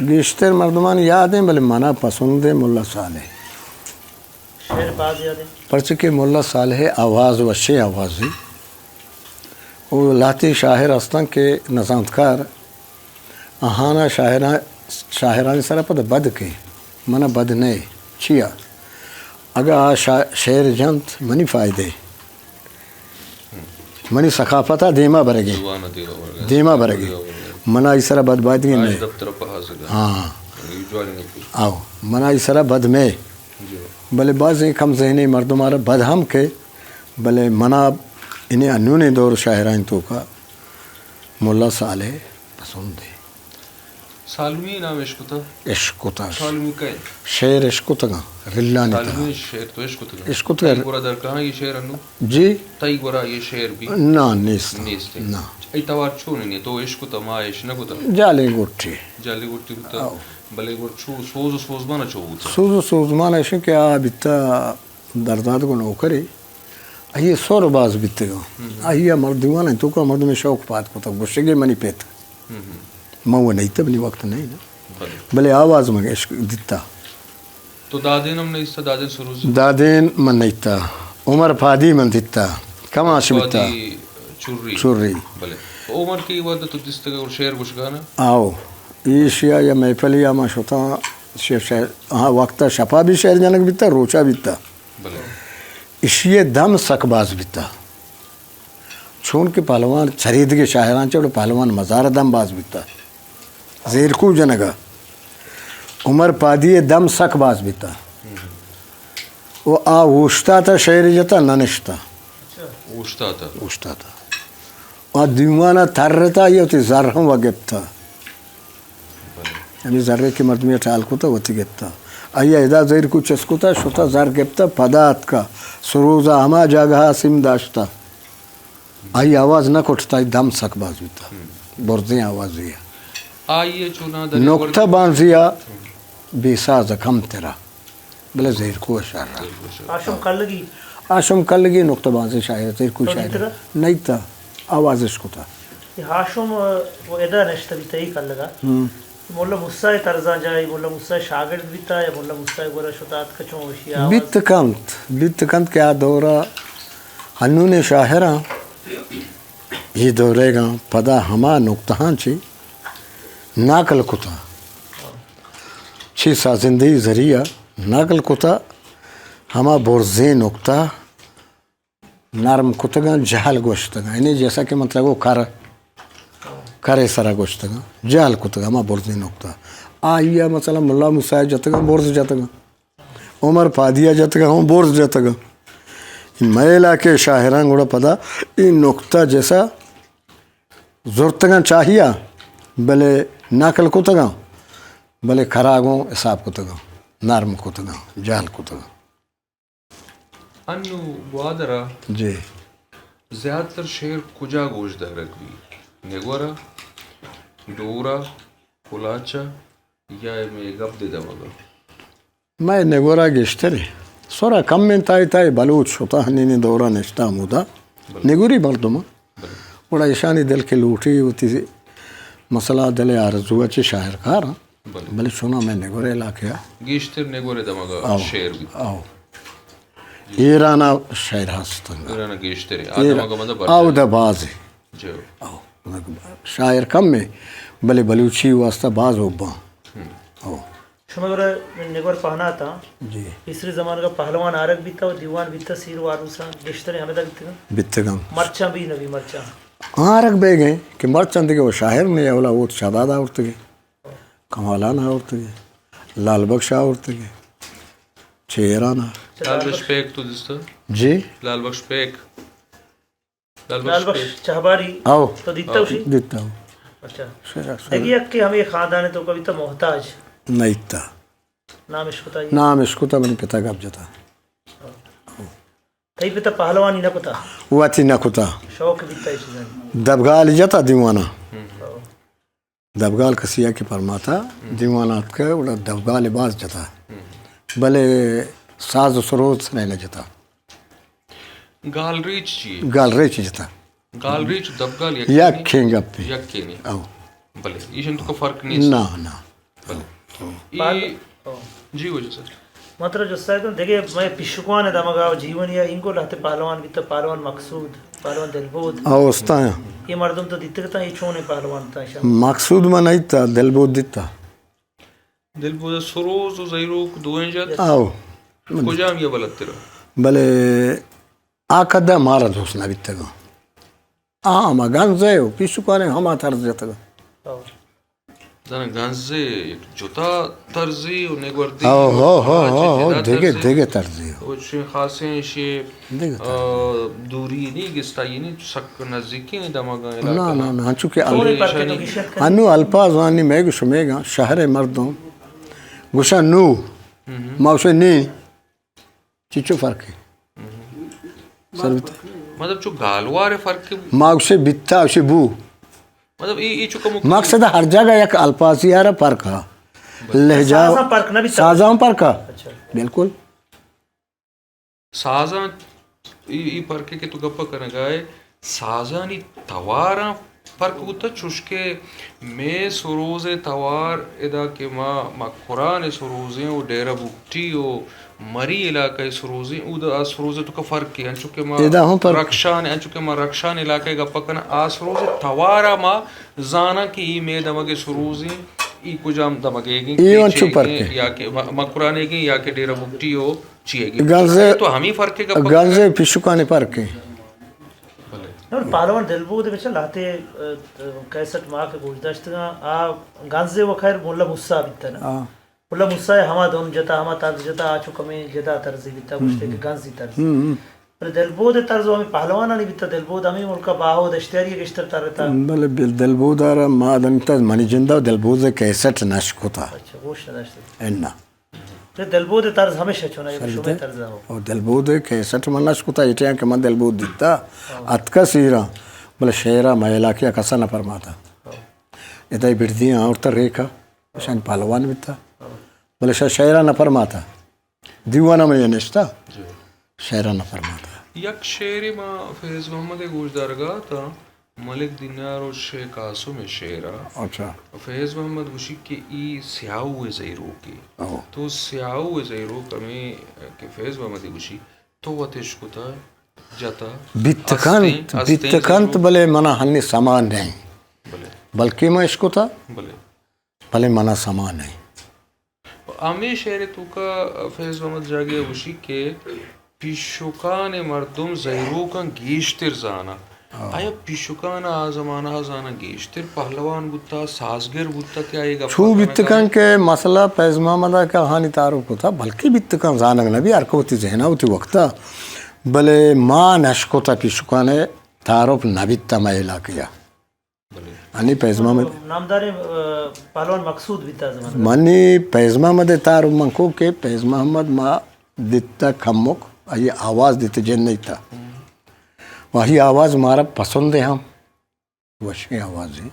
گیشتر مردمان یاد ہیں بلے منع پسند ہے ملا صالح شاعر باز یاد ہے پرچہ ملا صالح آواز وشے آوازی وہ لاتی شاعر استان کے نظامتکار اہانا شاعرانی سر پد بد کے منع بد نے چیا اگر شعر جنت منی فائدے منی ثقافتا دیما برگے زبان دیرا ورگا دیما برگے منع اسرا بد بادگی میں دفتر پہازگا ہاں جوانی نکی آو منع اسرا بد میں جو بلے بعض کم ذہنی مردمارا بد ہم کے بلے منع انہیں انہوں دور شاعران تو کا ملا صالح پسند ہے سالمی نام عشق تھا عشق تا سالمی کا ہے شعر عشق تگا رلا نہیں سالمی شعر تو عشق تھا عشق تگا گورا در کہاں یہ شعر انو جی تائی گورا یہ شعر بھی نا نیست نیستے نا ای توار چھونے نہیں تو عشق تا ما عشق نکو تا جالے گوٹھی جالی گوٹی ہوتا بلے گور چھو سوز بانا چھو ہوتا سوز مانا عشق کہ بیتا درداد کو نوکری آئیے سور باز بیتے گا آئیے مردوانا تو کا مرد میں شوق پات کو تک گوشگے منی پیتا مو نہیں تب نہیں وقت نہیں نا بلے بلے آواز میں عشق دیتا تو دادین ہم نے اس تا دادین سروزی دادین من نیتا عمر فادی من دیتا کماش بیتا فادی چوری چوری بلے عمر کی وقت تو دس تک اور شعر گوش گانا آو ایشیا یا محفل یا ما شتا شعر ہاں وقتا شپا بھی شعر جانک بیتا روچا بیتا بلے اشیے دم سک باز بیتا چون کے پہلوان چرید کے شاعران چوڑ پہلوان مزار دم باز بیتا زیرکو جنگا عمر پادی دم سک باز بیتا وہ ووشتا تھا شعر جتا ننشتا اوشتا تھا ووشتا تھا اور دیوانا تھرتا یہ ہوتی زرہم وگب تھا یعنی ذرے کی مردمی ٹال کو تھا ہوتی گپتا آئیے ادا زیر کو چسکو تھا شتا زر گپتا پدات کا سروزہ ہما جاگہ سم داشتا آئی آواز نہ کٹتا دم سک باز بیتا برزیں آواز دیا آئیے چونا نقطہ بانزیا بیسا زکم تیرا بلے زیر کو اشار رہا آشم کلگی آشم کلگی نقطہ بانزی شاعر زیر کو شاعر نہیں تھا آواز اس کو تھا یہ ہاشم وہ ادا نشتا بیتا ہی کلگا مولا موسیٰ ترزان جائی مولا موسیٰ شاگرد بیتا یا مولا موسیٰ گورا شتات کچوں وشی آواز بیت کمت کیا دورہ ہنون شاہرہ یہ دورے گا پدا ہما نقطہاں چی ناکل کتا چی سازندی ذریعہ ناکل کتا ہما برزیں نقطہ نرم کتگا جہل گوشتگا یعنی جیسا کہ مطلب وہ کرے سرا گوشتگا جہل کتگا ہما برزیں نقطہ آئیا مثلا ملا موسیٰ جتگا برز جتگا عمر پادیا جتگا ہوں برز جتگا میلا کے شاہران گوڑا پدا این نقطہ جیسا زورتگا چاہیا بلے ناکل کتگا بلے کھراگوں حساب کتگا نرم کتگا جہل کتگا انو وادرا جی زیادہ تر شعر کجا گوش دارک بھی نگورا ڈورا کلاچا یا میں گپ دے دماغا میں نگورا گشتری سورا کم من تائی بلوچ ہوتا ہنینی دورا نشتا مودا نگوری مردما بڑا ایشانی دل کے لوٹی ہوتی مثلا دل آرزو چه شاعر کار بله بله شونا میں نگوره علاقه گیشتر نگوره دماغا شعر بی او ایرانا شاعر هستن ایران گیشتری آدماغا مدى برجا او ده بازی جو او شاعر کم میں بله بلوچی واسطه باز ہوبا او شما اگر نگور پہنا تھا جی تیسری زمانے کا پہلوان آرگ بھی تھا اور دیوان بھی تھا سیر و آروسا گشتر ہمیں تھا بھی تھا بیتگم مرچاں بھی نبی مرچاں آرک بے گئے کہ مرچند کے وہ شاعر نہیں اولا وہ شادادہ اورتے گئے کمالانا اورتے گئے لال بخشا اورتے گئے چہرانا لال بخش پیک تو دستا جی لال بخش پیک لال بخش چہباری آؤ تو دیتا اسی دیتا ہوں اچھا دیکھیے کہ ہمیں خاندان ہے تو کبھی تو محتاج نہیں تھا نام عشق ہوتا ہے نام اس کو تھا میں پتا کب جاتا کئی پہ تو پہلوانی نہ پتا وہ تھی نہ کتا شوق بھی تھا اس چیزیں دبگال جاتا دیوانا دبگال کسیا کے پرماتا دیوانات کا وہ دبگال باز جاتا بلے ساز و سروت سے نہیں جاتا گال ریچ چیئے گال ریچ جاتا گال ریچ دبگال یا کھینگا پہ یک کے نہیں او بلے یہ تو کا فرق نہیں نا نا بلے جی وجہ سر مطلب جو سایت دیکھیے میں پشکوان ہے دماغا جیون یا ان کو لہتے پہلوان بھی تو پہلوان مقصود پہلوان دلبود او استا ہے یہ مردم تو دیتے تھا یہ چھونے پہلوان تھا مقصود میں نہیں تھا دل بود دیتا دل بودا سروز و زیروک دوئیں جات او کجام یہ بلد تیرا بلے آکدہ مارا دوسنا بیتا گا ما گنزے ہو پیشو کانے ہما ترز جاتا گا زن گنزے جوتا ترزی و نگوردی او ہو ہو ہو دیگے ترزی ہو و چھ خاصیں شی دوری نہیں گستا یہ نہیں سک نزدیکی نہیں دماغا نا نا نا چونکہ چھونے پر کے تو کشت کر انو الفاظ وانی میں گوشو میں گا شہر مردوں گوشا نو ماوشے نی چیچو فرق ہے مطلب چو گالوار فرق ہے ماوشے بیتا اوشے بو مطلب یہ چو کمو مقصد ہر جگہ یک الفاظی ہے فرق ہے لہجہ سازاں پرک نہ بھی تھا سازاں فرق ہے اچھا بالکل سازاں یہ فرق ہے کہ تو گپا کرنے گئے سازانی تواراں فرق ہوتا چوشکے میں سروز توار ادا کہ ما قرآن سروزیں و ڈیرہ بکٹی و مری علاقہ سروزیں او دا سروز تو کا فرق ہے انچوکہ ما رکشان انچوکہ ما رکشان علاقہ گپا کرنا آسروز توارا ما زانا کی ای میں دمگے سروزیں ای کجام دمگے گی یا کہ ما قرآن گی یا کہ ڈیرہ بکٹی ہو چیئے گی تو ہمیں فرق ہے گپا گنزے پیشکانے فرق ہے پہلوان دلبود میں لاتے کیسٹ ماں کے گوشداشت گانزے و خیر مولا موسیٰ بیتا نا مولا موسیٰ ہما دون جتا ہما طرز جتا آچو کمی جدا طرزی بیتا گوشتے کہ گانزی طرزی پر دلبود طرز ہمیں پہلوانا نہیں بیتا دلبود ہمیں ملکا باہو دشتیاری گشتر تارتا بلے دلبود آرہ ما دنتا منی جندہ دلبود کیسٹ نشک ہوتا اچھا گوشت نداشت اینا دلبود طرز ہمیشہ چونا یہ شبہ طرز ہو اور دلبود کیسٹ من نشک ہوتا ایٹیاں کہ من دلبود دیتا اتکا سیرا بلے شیرہ محلہ کیا کسا نہ فرماتا ادھائی بردیاں اور تر ریکھا شان پہلوان بیتا بلے شیرہ نہ فرماتا دیوانا میں یہ نشتا شیرہ نہ فرماتا یک شعر ما فیض محمد گوشدارگاہ تھا ملک دینار و شیخ قاسم شعرہ اچھا فیض محمد گوشی کے ای سیاہو زیرو کی تو سیاہو زیرو کمی کہ فیض محمد گوشی تو وطش کتا جاتا بیتکانت بلے منا ہنی سامان نہیں بلکہ میں اس کو تھا بلے منا سامان نہیں آمی شعر تو کا فیض محمد جاگے گوشی کے پیشوکان مردم زیرو کا گیشتر زانا آیا پیشوکان آزمانہ زانا گیشتر پہلوان بودتا سازگر بودتا کیا یہ گفت چھو بیتکان کے مسئلہ پیز محمدہ کا کہانی تعارف کو تھا بلکہ بیتکان زانگ نبی ارکوتی ذہنہ ہوتی وقتا بلے ماں نشکو تا پیشوکان تعارف نبیتا میں علاقیہ منی پیز محمد نامدار پہلوان مقصود بیتا زمان منی پیز محمد تعارف منکو کہ پیز محمد ما دیتا کھمک یہ آواز دیتے جن نہیں تھا وہی آواز ہمارا پسند ہے ہم وشی آواز ہے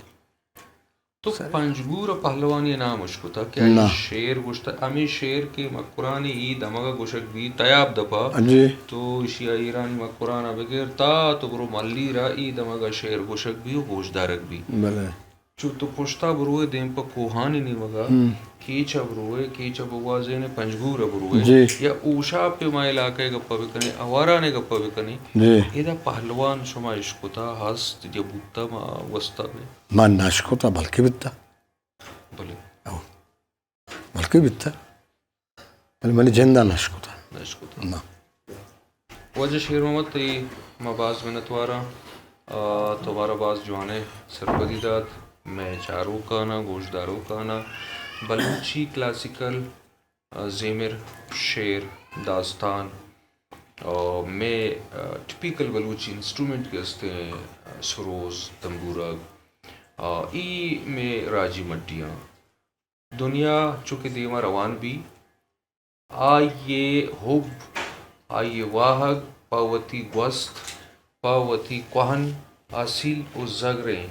تو پنجگور پہلوانی نام اس کو تھا کیا یہ شیر گوشتا امی شیر کے مقرانی عید امگا گوشک بھی تیاب دپا تو شیعہ ایرانی مقرانا بغیر تا تو برو ملی را عید امگا شیر گوشک بھی و گوشدارک بھی تو پشتا بروئے دیم پا کوہانی نہیں وگا کیچا بروئے کیچا بوازے نے پنجگور بروئے جی یا اوشا پہ ما علاقے گپا بکنے اوارا نے گپا بکنے جی ایدہ پہلوان شما عشقتا ہست جبوتا ما وستا میں ما ناشکوتا بلکہ بیتا بلے بلکہ بیتا بل منی جندہ ناشکوتا عشقتا نا وجہ شیر محمد تی ما باز منتوارا تمہارا باز جوانے سرپدی داد میں چاروں کانا گوشداروں کانا بلوچی کلاسیکل زیمر شعر داستان میں ٹپیکل بلوچی انسٹرومنٹ کے ہستے ہیں سروز تنبورہ ای میں راجی مٹیاں دنیا چونکہ دیما روان بھی آئیے حب آئیے واہگ پاوتی گوست پاوتی کوہن اصیل و زگریں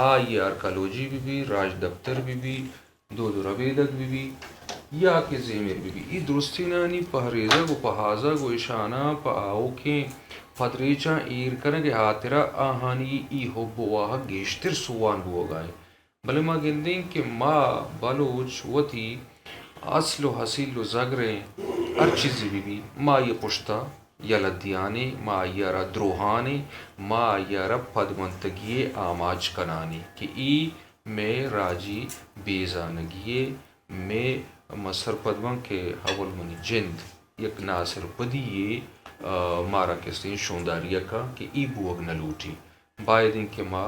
آئیے ارکالوجی بھی راج دفتر بھی دو ربیدک بھی یا کے زیمر بھی ای درستی نانی پہریزہ گو پہازہ گو اشانہ پا آوکیں پدریچاں ایر کرنگے آترا آہانی ای حب واہگ گیشتر سوان بو گائیں بلے ما گندیں کہ ما بلوچ وطی اصل و حصیل و زگریں ہر چیز بھی ما یہ پشتا یا لدیانے ما یارا دروہانے ما یارا پدمنتگیے آماج کنانے کہ ای میں راجی بیزانگیے میں مسر پدمن کے حول منی جند یک ناصر پدیے مارا کستے شونداریہ کا کہ ای بوگ نلوٹی بائدن کہ ما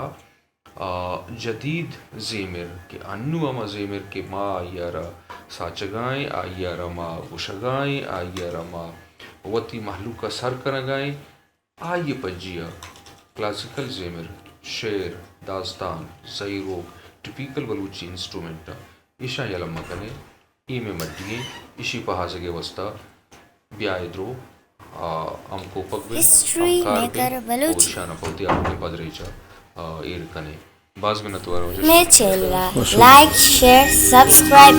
جدید زیمر کہ انو اما زیمر کہ ما یارا ساچگائیں آئیارا ما گشگائیں آئیارا ما وطی محلوقہ سر کرنگائیں آئیے پجیا کلاسیکل زیمر شعر داستان زیرو ٹپیکل بلوچی انسٹرومنٹا ایشا یلما کنے ای میں مڈیے ایشی پہا سگے وستا بیائی درو ام کو پک بے اوشانا پوتی آپ نے پدریچا ایر کنے باز میں نتوارا میچلا لائک شیئر سبسکرائب